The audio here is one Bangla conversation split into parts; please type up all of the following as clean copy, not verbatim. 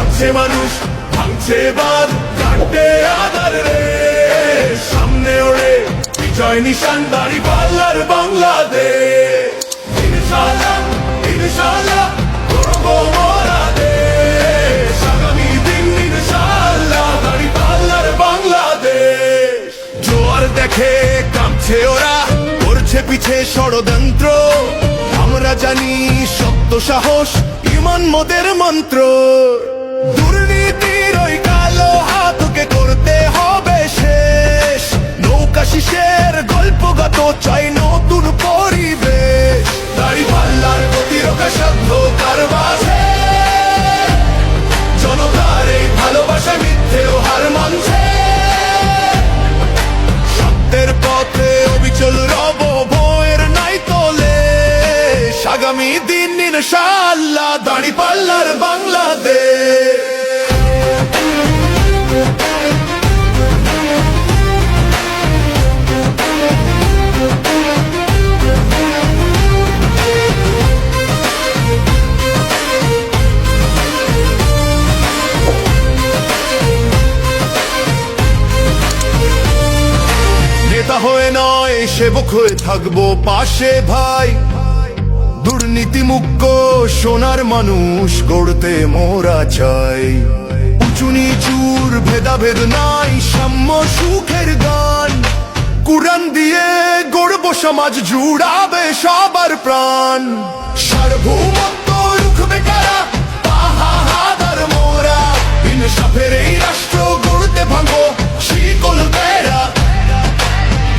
জাগছে মানুষ, ভাঙছে বাঁধ, কাটে আধার রে। সামনে ওড়ে বিজয় নিশান, দাঁড়িপাল্লার বাংলাদেশ। ইনশাআল্লাহ ইনশাআল্লাহ করব মোরা দেশ। আগামী দিন ইনশাআল্লাহ, দাঁড়িপাল্লার বাংলাদেশ। জোয়ার দেখে কাঁপছে ওরা, করছে পিছে ষড়যন্ত্র। আমরা জানি সত্য সাহস ইমান মোদের মন্ত্র। দুর্নীতির ওই কালো হাতকে করতে হবে শেষ। নৌকা শিশের গল্পগত চাই নতুন পরিবেশ। দাঁড়িপাল্লার প্রতিরক্ষা সাধ্য কারবাসে, জনতার এই ভালোবাসা মিথ্যেও হার মানছে। সত্যের পথে অবিচল রব, ভয়ের নাই তোলে। আগামী দিন ইনশাআল্লাহ, দাঁড়িপাল্লার বাংলাদেশ। নেতা হয়ে নয়, সেবক হয়ে থাকবো পাশে ভাই। দুর্নীতি মুক্ত সোনার মানুষ গড়তে মোরা চাই। উঁচু নিচুর ভেদাভেদ নাই, সাম্য সুখের গান। কুরআন দিয়ে গড়ব সমাজ, জুড়াবে সবার প্রাণ। সার্বভৌমত্ব রুখবে কারা, বাহাদুর মোরা। ইনসাফের এই রাষ্ট্র গড়তে ভাঙবো শিকল বেড়া।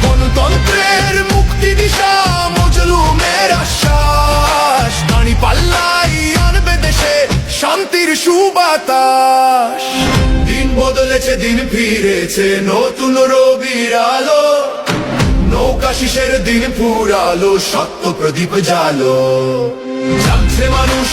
গণতন্ত্রের মুক্তি দিশা, মজলুমের আশ্বাস। দাঁড়িপাল্লাই আনবে দেশে শান্তির সুবাতাস। দিন বদলেছে, দিন ফিরেছে, নতুন রবির আলো। নৌকা শিশের দিন ফুরালো, সত্য প্রদীপ জালো। জাগছে মানুষ,